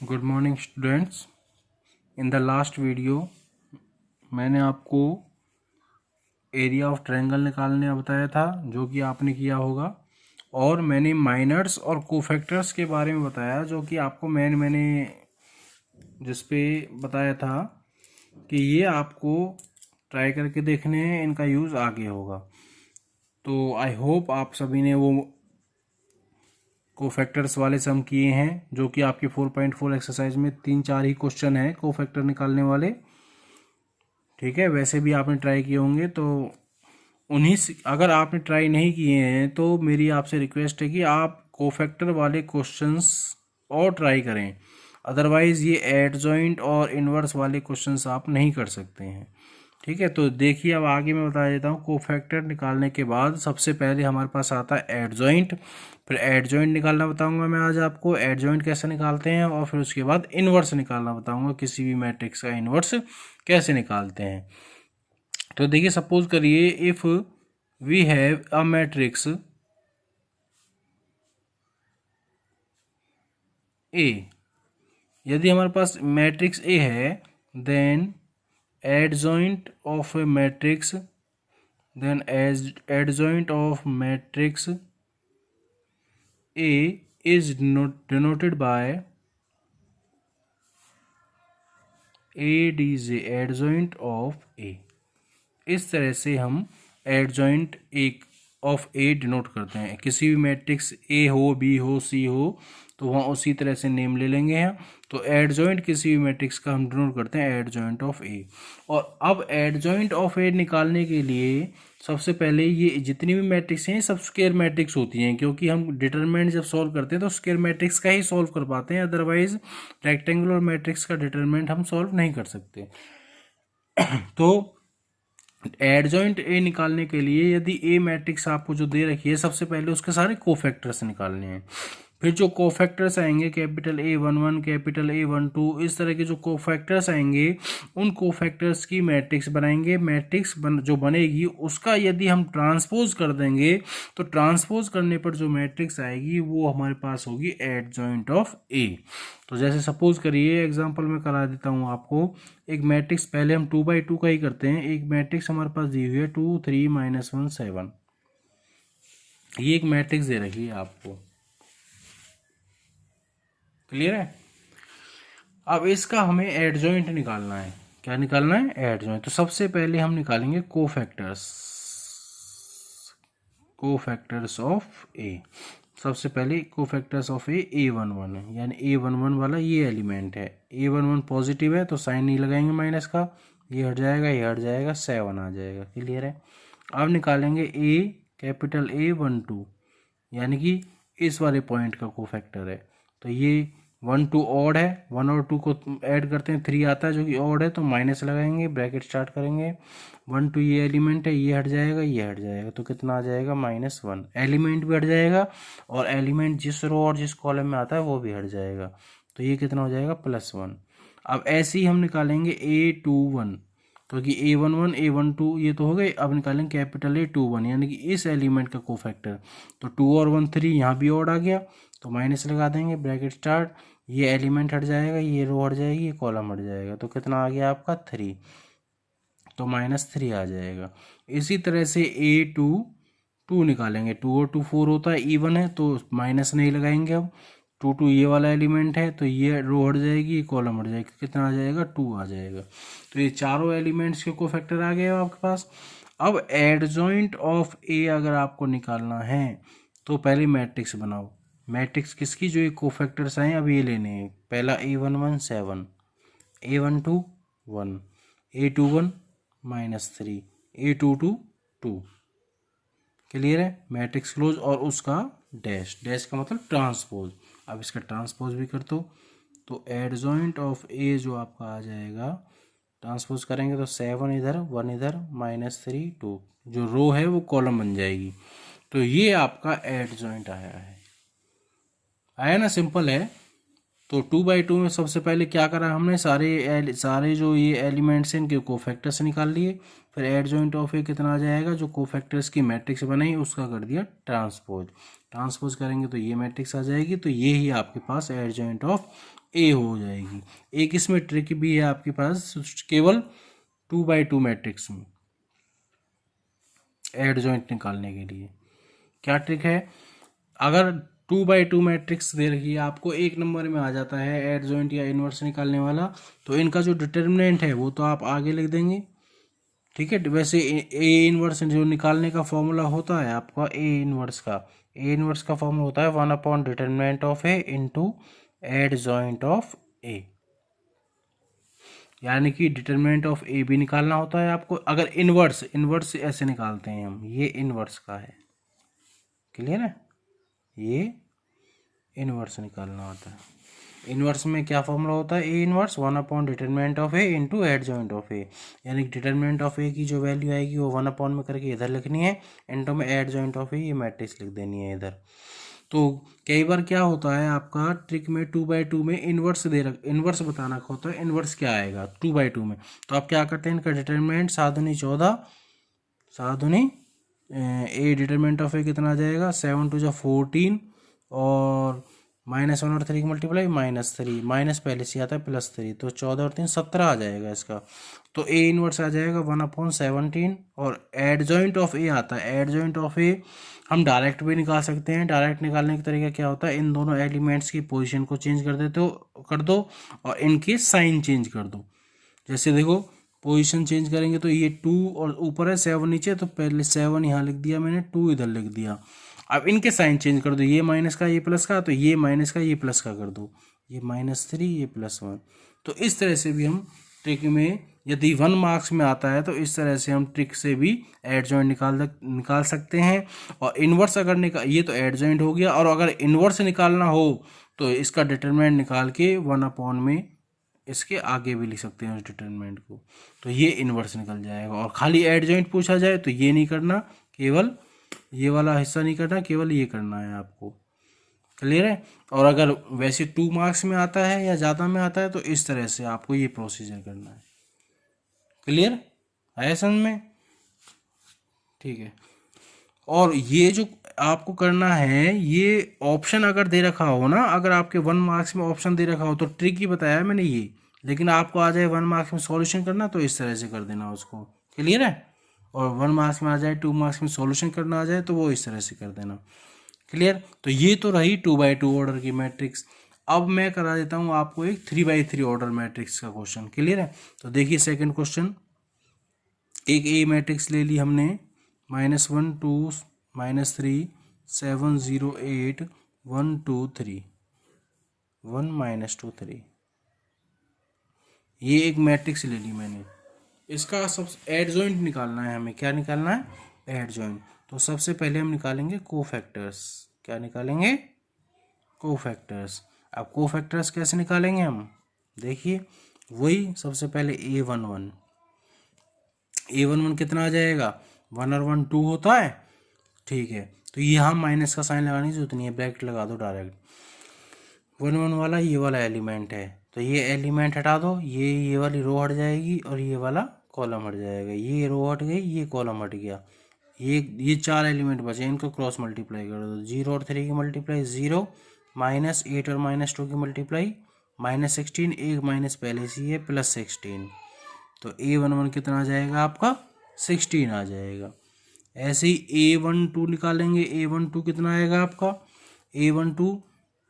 Good morning students. In the last video मैंने आपको area of triangle निकालने बताया था, जो कि आपने किया होगा, और मैंने माइनर्स और कोफैक्टर्स के बारे में बताया, जो कि आपको मैंने जिस पे बताया था कि ये आपको ट्राई करके देखने हैं, इनका यूज़ आगे होगा। तो आई होप आप सभी ने वो कोफैक्टर्स वाले सम किए हैं, जो कि आपके 4.4 एक्सरसाइज में 3-4 ही क्वेश्चन है कोफैक्टर निकालने वाले। ठीक है, वैसे भी आपने ट्राई किए होंगे, तो अगर आपने ट्राई नहीं किए हैं तो मेरी आपसे रिक्वेस्ट है कि आप कोफैक्टर वाले क्वेश्चंस और ट्राई करें। अदरवाइज़ ये एडजॉइंट और इनवर्स वाले क्वेश्चंस आप नहीं कर सकते हैं। ठीक है, तो देखिए अब आगे मैं बता देता हूँ। कोफैक्टर निकालने के बाद सबसे पहले हमारे पास आता है एडजॉइंट, फिर एडजॉइंट निकालना बताऊंगा मैं आज आपको, एडजॉइंट कैसे निकालते हैं, और फिर उसके बाद इनवर्स निकालना बताऊंगा, किसी भी मैट्रिक्स का इनवर्स कैसे निकालते हैं। तो देखिए, सपोज करिए if we have a matrix A, यदि हमारे पास मैट्रिक्स ए है, देन adjoint of a matrix then as adjoint of matrix A is denoted by ADJ, adjoint of A। इस तरह से हम एडजॉइंट एक ऑफ ए डिनोट करते हैं। किसी भी मैट्रिक्स ए हो, बी हो, सी हो, तो वहाँ उसी तरह से नेम ले लेंगे हम। तो एडजॉइंट किसी भी मैट्रिक्स का हम डिनोट करते हैं एडजॉइंट ऑफ ए। और अब एडजॉइंट ऑफ ए निकालने के लिए सबसे पहले ये जितनी भी मैट्रिक्स हैं सब स्क्वायर मैट्रिक्स होती हैं, क्योंकि हम डिटरमिनेंट जब सॉल्व करते हैं तो स्क्वायर मैट्रिक्स का ही सॉल्व कर पाते हैं, अदरवाइज रेक्टेंगुलर मैट्रिक्स का डिटरमिनेंट हम सॉल्व नहीं कर सकते। तो एडजॉइंट ए निकालने के लिए यदि ए मैट्रिक्स आपको जो दे रखी है, सबसे पहले उसके सारे कोफैक्टर्स निकालने हैं। फिर जो कोफैक्टर्स आएंगे, कैपिटल A11, कैपिटल A12, इस तरह के जो कोफैक्टर्स आएंगे, उन कोफैक्टर्स की मैट्रिक्स बनाएंगे। जो बनेगी उसका यदि हम ट्रांसपोज कर देंगे, तो ट्रांसपोज करने पर जो मैट्रिक्स आएगी वो हमारे पास होगी एडजॉइंट ऑफ ए। तो जैसे सपोज करिए, एग्जांपल में करा देता हूँ आपको। एक मैट्रिक्स पहले हम 2x2 का ही करते हैं। एक मैट्रिक्स हमारे पास दी हुई है 2 3 -1 7। ये एक मैट्रिक्स दे रखी है आपको, क्लियर है। अब इसका हमें एडजॉइंट निकालना है। क्या निकालना है? एडजॉइंट। तो सबसे पहले हम निकालेंगे कोफैक्टर्स ऑफ ए। सबसे पहले कोफैक्टर्स ऑफ A11 है, यानी A11 वाला ये एलिमेंट है। A11 पॉजिटिव है तो साइन नहीं लगाएंगे माइनस का, ये हट जाएगा, ये हट जाएगा, 7 आ जाएगा। क्लियर है। अब निकालेंगे कैपिटल A12, यानी कि इस वाले पॉइंट का कोफैक्टर है। तो ये 1 2 ऑड है, 1 और 2 को ऐड करते हैं 3 आता है, जो कि ऑड है, तो माइनस लगाएंगे, ब्रैकेट स्टार्ट करेंगे। 1 2 ये एलिमेंट है, ये हट जाएगा, ये हट जाएगा, तो कितना आ जाएगा? -1। एलिमेंट भी हट जाएगा और एलिमेंट जिस रो और जिस कॉलम में आता है वो भी हट जाएगा, तो ये कितना हो जाएगा? +1। अब ऐसे ही हम निकालेंगे A21, क्योंकि A11 A12 ये तो हो गए। अब निकालेंगे कैपिटल A21, यानी कि इस एलिमेंट का कोफैक्टर। तो 2 और 1 3, यहाँ भी ऑड आ गया, तो माइनस लगा देंगे, ब्रैकेट स्टार्ट, ये एलिमेंट हट जाएगा, ये रो हट जाएगी, ये कॉलम हट जाएगा, तो कितना आ गया आपका? 3, तो -3 आ जाएगा। इसी तरह से A2 निकालेंगे। 2 और 2 4 होता है, इवन है, तो माइनस नहीं लगाएंगे। अब 2 2 ये वाला एलिमेंट है, तो ये रो हट जाएगी, ये कॉलम हट जाएगी, कितना आ जाएगा? 2 आ जाएगा। तो ये चारों एलिमेंट्स के कोफैक्टर आ गए आपके पास। अब एडजॉइंट ऑफ ए अगर आपको निकालना है तो पहले मैट्रिक्स बनाओ। मैट्रिक्स किसकी? जो ये कोफैक्टर्स आए अब ये लेने हैं। पहला A11 7, A12 1, A21 -3, A22 2। Clear है। मैट्रिक्स क्लोज और उसका डैश, डैश का मतलब ट्रांसपोज। अब इसका ट्रांसपोज भी कर दो, तो एडजॉइंट ऑफ ए जो आपका आ जाएगा, ट्रांसपोज करेंगे तो 7 इधर, 1 इधर, -3 2, जो रो है वो कॉलम बन जाएगी। तो ये आपका एडजॉइंट आया ना, सिंपल है। तो 2/2 में सबसे पहले क्या करा हमने? सारे जो ये एलिमेंट्स हैं इनके कोफैक्टर्स निकाल लिए। फिर एडजॉइंट ऑफ ए कितना आ जाएगा? जो कोफैक्टर्स की मैट्रिक्स बनाई उसका कर दिया ट्रांसपोज। ट्रांसपोज करेंगे तो ये मैट्रिक्स आ जाएगी। तो ये ही आपके पास एडजॉइंट ऑफ ए हो जाएगी। एक इसमें ट्रिक भी है आपके पास, केवल 2x2 मैट्रिक्स में एडजॉइंट निकालने के लिए। क्या ट्रिक है, अगर 2x2 मैट्रिक्स दे रखी है आपको, एक नंबर में आ जाता है एडजॉइंट या इनवर्स निकालने वाला, तो इनका जो डिटर्मिनेंट है वो तो आप आगे लिख देंगे, ठीक है। वैसे ए इनवर्स जो निकालने का फॉर्मूला होता है आपका ए इनवर्स का फॉर्मूला होता है 1 determinant of A into adjoint of A, यानी कि डिटर्मिनेंट ऑफ ए भी निकालना होता है आपको। अगर इनवर्स ऐसे निकालते हैं हम, ये इनवर्स का है, क्लियर है, ये इनवर्स निकालना होता है। इनवर्स में क्या फॉर्मूला होता है, A inverse 1 determinant of A into adjoint of A, यानी कि डिटर्मिनेंट ऑफ ए की जो वैल्यू आएगी वो 1 में करके इधर लिखनी है, इंटू में एडजॉइंट ऑफ ए ये मैट्रिक्स लिख देनी है इधर। तो कई बार क्या होता है आपका ट्रिक में 2x2 में इनवर्स बताना होता है, इनवर्स क्या आएगा 2x2 में, तो आप क्या करते हैं, इनका डिटर्मिनेंट 7 दूनी 14, 7 दूनी ए डिटर्मिनेंट ऑफ ए कितना आ जाएगा 7 2 जा 14, और -1 और 3 की मल्टीप्लाई -3, माइनस पहले से आता है +3, तो 14 और 3 17 आ जाएगा इसका। तो ए इनवर्स आ जाएगा 1/17, और एडजॉइंट ऑफ ए आता है, एडजॉइंट ऑफ ए हम डायरेक्ट भी निकाल सकते हैं। डायरेक्ट निकालने का तरीका क्या होता है, इन दोनों एलिमेंट्स की पोजीशन को चेंज कर दो और इनके साइन चेंज कर दो। जैसे देखो पोजीशन चेंज करेंगे तो ये 2 और ऊपर है 7 नीचे, तो पहले 7 यहाँ लिख दिया मैंने, 2 इधर लिख दिया। अब इनके साइन चेंज कर दो, ये माइनस का ये प्लस का, तो ये माइनस का ये प्लस का कर दो, ये -3 ये +1। तो इस तरह से भी हम ट्रिक में, यदि 1 मार्क्स में आता है तो इस तरह से हम ट्रिक से भी एडजॉइंट निकाल सकते हैं। और इनवर्स अगर ये तो एडजॉइंट हो गया, और अगर इनवर्स निकालना हो तो इसका डिटरमिनेंट निकाल के 1 में इसके आगे भी लिख सकते हैं उस डिटरमिनेंट को, तो ये इनवर्स निकल जाएगा। और खाली एडजॉइंट पूछा जाए तो ये नहीं करना, केवल ये वाला हिस्सा नहीं करना, केवल ये करना है आपको, क्लियर है। और अगर वैसे 2 मार्क्स में आता है या ज़्यादा में आता है तो इस तरह से आपको ये प्रोसीजर करना है, क्लियर है समझ में, ठीक है। और ये जो आपको करना है, ये ऑप्शन अगर दे रखा हो ना, अगर आपके 1 मार्क्स में ऑप्शन दे रखा हो तो ट्रिक ही बताया मैंने ये, लेकिन आपको आ जाए 1 मार्क्स में सॉल्यूशन करना तो इस तरह से कर देना उसको, क्लियर है। और 1 मार्क्स में आ जाए, 2 मार्क्स में सॉल्यूशन करना आ जाए तो वो इस तरह से कर देना, क्लियर। तो ये तो रही 2x2 ऑर्डर की मैट्रिक्स। अब मैं करा देता हूँ आपको एक 3x3 ऑर्डर मैट्रिक्स का क्वेश्चन, क्लियर है। तो देखिए सेकंड क्वेश्चन, एक ए मैट्रिक्स ले ली हमने, -1 2 -3 7 0 8 1 2 3 1 -2 3, ये एक मैट्रिक्स ले ली मैंने। इसका सब एडजॉइंट निकालना है हमें, क्या निकालना है, एडजॉइंट। तो सबसे पहले हम निकालेंगे कोफैक्टर्स, क्या निकालेंगे, कोफैक्टर्स। अब कोफैक्टर्स कैसे निकालेंगे हम, देखिए वही सबसे पहले A11 कितना आ जाएगा, 1 और 1 2 होता है, ठीक है। तो यहाँ माइनस का साइन लगाने की जरूरत नहीं है, ब्रैकेट लगा दो डायरेक्ट। 1 1 वाला ये वाला एलिमेंट है, तो ये एलिमेंट हटा दो, ये वाली रो हट जाएगी और ये वाला कॉलम हट जाएगा, ये रो हट गई ये कॉलम हट गया, ये 4 एलिमेंट बचे, इनको क्रॉस मल्टीप्लाई कर दो। 0 और 3 की मल्टीप्लाई 0, -8 और -2 की मल्टीप्लाई -16, एक माइनस पहले से ही है +16, तो A11 कितना आ जाएगा आपका 16 आ जाएगा। ऐसे ही A12 निकालेंगे, A12 कितना आएगा आपका, A12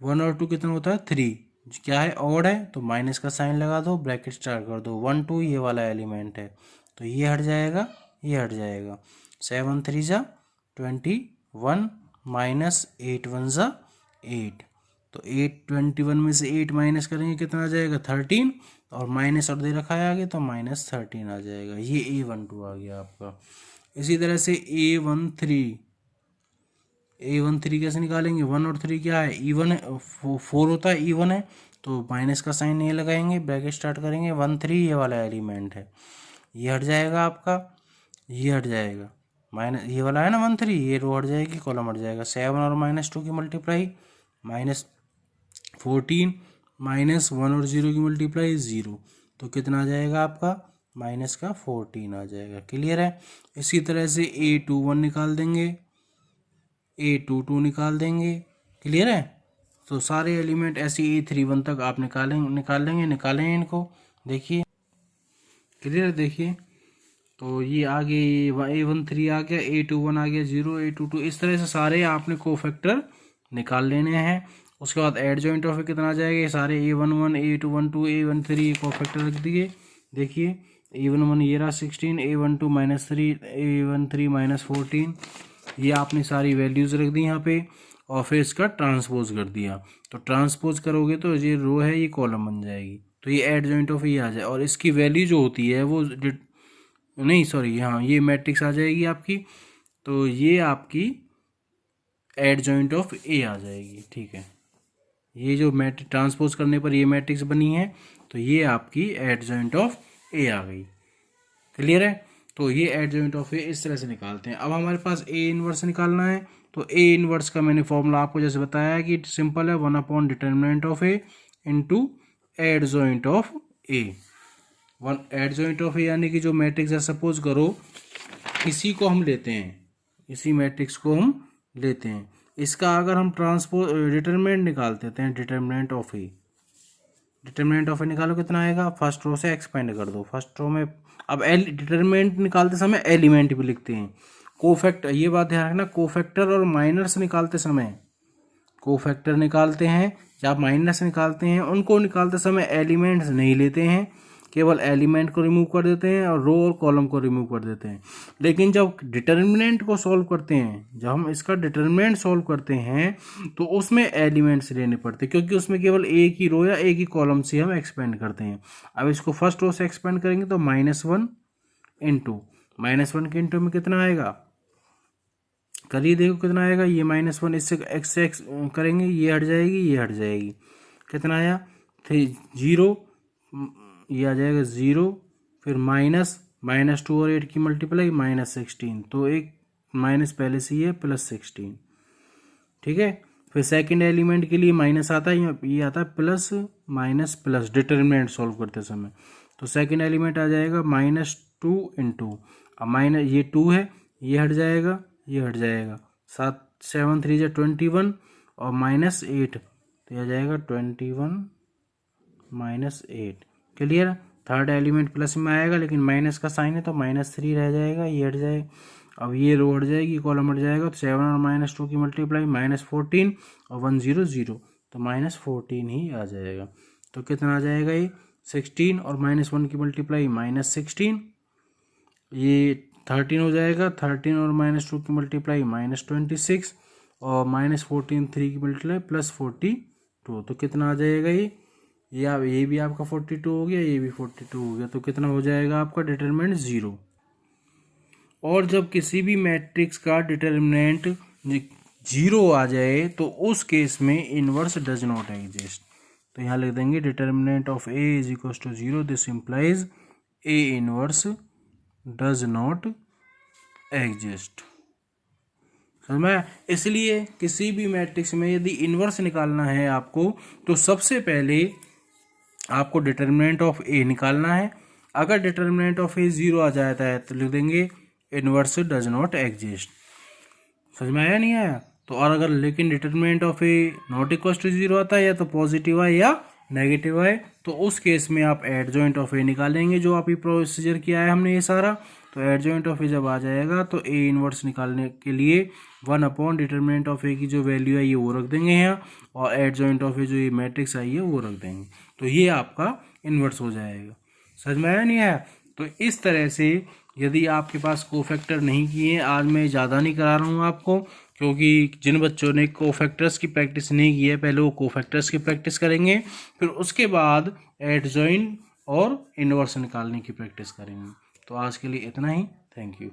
1 और 2 कितना होता है 3, क्या है ऑड है, तो माइनस का साइन लगा दो, ब्रैकेट स्टार्ट कर दो, 1 2 ये वाला एलिमेंट है, तो ये हट जाएगा ये हट जाएगा, 7 3 जा 21 -8 1 जा 8, तो 8 21 में से 8 माइनस करेंगे कितना आ जाएगा 13, और माइनस और दे रखा है आगे तो -13 आ जाएगा, ये A12 आ गया आपका। इसी तरह से A13 कैसे निकालेंगे, 1 और 3 क्या है इवन है, 4 होता है इवन है, तो माइनस का साइन नहीं लगाएंगे, ब्रैकेट स्टार्ट करेंगे, 1 3 ये वाला एलिमेंट है, ये हट जाएगा आपका, ये हट जाएगा, माइनस ये वाला है ना 1 3, ये रो हट जाएगी कॉलम हट जाएगा, 7 और -2 की मल्टीप्लाई -14, -1 और 0 की मल्टीप्लाई 0, तो कितना आ जाएगा आपका -14 आ जाएगा, क्लियर है। इसी तरह से A21 निकाल देंगे, A22 निकाल देंगे। क्लियर है? तो सारे एलिमेंट ऐसे A31 तक आप निकालेंगे इनको। देखिए क्लियर है? देखिए तो ये आगे A13 आ गया, A21 आ गया 0, A22, इस तरह से सारे आपने कोफैक्टर निकाल लेने हैं। उसके बाद एड जॉइंट ऑफ कितना आ जाएगा, ये सारे A11 A212 A13 कोफैक्टर रख दिए। देखिए A11 ये रहा 16, A12 -3, A13 -14, ये आपने सारी वैल्यूज़ रख दी यहाँ पे और फिर इसका ट्रांसपोज कर दिया। तो ट्रांसपोज करोगे तो ये रो है ये कॉलम बन जाएगी। तो ये एड जॉइंट ऑफ ये आ जाए और इसकी वैल्यू जो होती है वो नहीं सॉरी हाँ ये मैट्रिक्स आ जाएगी आपकी। तो ये आपकी एड जॉइंट ऑफ ए आ जाएगी। ठीक है, ये जो मैट्रिक्स ट्रांसपोज करने पर ये मैट्रिक्स बनी है तो ये आपकी एड जॉइंट ऑफ ए आ गई। क्लियर है? तो ये एड जॉइंट ऑफ ए इस तरह से निकालते हैं। अब हमारे पास ए इनवर्स निकालना है। तो ए इनवर्स का मैंने फॉर्मूला आपको जैसे बताया है कि सिंपल है 1 determinant of A into adjoint of A. Adjoint of A यानी कि जो मैट्रिक्स है, सपोज करो इसी को हम लेते हैं, इसी मैट्रिक्स को हम लेते हैं। इसका अगर हम डिटर्मिनेंट निकालते हैं, determinant of A, determinant of A निकालो कितना आएगा, फर्स्ट रो से एक्सपेंड कर दो। फर्स्ट रो में अब डिटर्मिनेंट निकालते समय एलिमेंट भी लिखते हैं। कोफैक्टर, ये बात ध्यान रखना, कोफैक्टर और माइनर्स निकालते समय, कोफैक्टर निकालते हैं या माइनस निकालते हैं, उनको निकालते समय एलिमेंट्स नहीं लेते हैं, केवल एलिमेंट को रिमूव कर देते हैं और रो और कॉलम को रिमूव कर देते हैं। लेकिन जब डिटर्मिनेंट को सॉल्व करते हैं, जब हम इसका डिटर्मिनेंट सॉल्व करते हैं तो उसमें एलिमेंट्स लेने पड़ते हैं, क्योंकि उसमें केवल एक ही रो या एक ही कॉलम से हम एक्सपेंड करते हैं। अब इसको फर्स्ट रो से एक्सपेंड करेंगे तो -1 इंटू -1 के इंटू में कितना आएगा, करिए देखो कितना आएगा। ये -1 इससे एक्स करेंगे, ये हट जाएगी, ये हट जाएगी, कितना आया 0, ये आ जाएगा 0, फिर -2 और 8 की मल्टीप्लाई -16, तो एक माइनस पहले से ही है +16। ठीक है, फिर सेकंड एलिमेंट के लिए माइनस आता है, ये आता है plus minus plus determinant solve करते समय। तो सेकंड एलिमेंट आ जाएगा -2 इंटू, अब ये 2 है, ये हट जाएगा, ये हट जाएगा, 7 3 21 और -8 तो यह आ जाएगा 21 -8। क्लियर? थर्ड एलिमेंट प्लस में आएगा लेकिन माइनस का साइन है तो -3 रह जाएगा, ये हट जाएगा, अब ये रो हट जाएगी, कॉलम हट जाएगा, तो 7 और -2 की मल्टीप्लाई -14 और 1 0 0 तो -14 ही आ जाएगा। तो कितना आ जाएगा, ये 16 और -1 की मल्टीप्लाई -16, ये 13 हो जाएगा, 13 और -2 की मल्टीप्लाई -26 और -14 3 की मल्टीप्लाई +42, तो कितना आ जाएगा, ये भी आपका 42 हो गया, ये भी 42 हो गया, तो कितना हो जाएगा आपका डिटर्मिनेंट 0। और जब किसी भी मैट्रिक्स का डिटर्मिनेंट 0 आ जाए तो उस केस में इनवर्स डज नॉट एग्जिस्ट। तो यहाँ लिख देंगे determinant of A is equal to 0, this implies A inverse does not exist. समझ में? इसलिए किसी भी मैट्रिक्स में यदि इनवर्स निकालना है आपको तो सबसे पहले आपको डिटर्मिनेंट ऑफ ए निकालना है। अगर डिटर्मिनेंट ऑफ ए 0 आ जाता है तो लिख देंगे इनवर्स डज नॉट एग्जिस्ट। समझ में आया नहीं आया? तो और अगर लेकिन determinant of A not equal to 0 आता है, या तो पॉजिटिव है या नेगेटिव है, तो उस केस में आप एड जॉइंट ऑफ ए निकालेंगे, जो अभी प्रोसीजर किया है हमने ये सारा। तो एड जॉइंट ऑफ ए जब आ जाएगा तो ए इनवर्स निकालने के लिए 1 डिटर्मिनेंट ऑफ ए की जो वैल्यू है ये वो रख देंगे यहाँ, और एड जॉइंट ऑफ ए जो ये मैट्रिक्स आई है वो रख देंगे, तो ये आपका इनवर्स हो जाएगा। समझ में आया नहीं आया? तो इस तरह से यदि आपके पास कोफैक्टर नहीं किए, आज मैं ज़्यादा नहीं करा रहा हूँ आपको, क्योंकि जिन बच्चों ने कोफैक्टर्स की प्रैक्टिस नहीं की है पहले वो कोफैक्टर्स की प्रैक्टिस करेंगे, फिर उसके बाद एड जॉइंट और इनवर्स निकालने की प्रैक्टिस करेंगे। तो आज के लिए इतना ही, थैंक यू।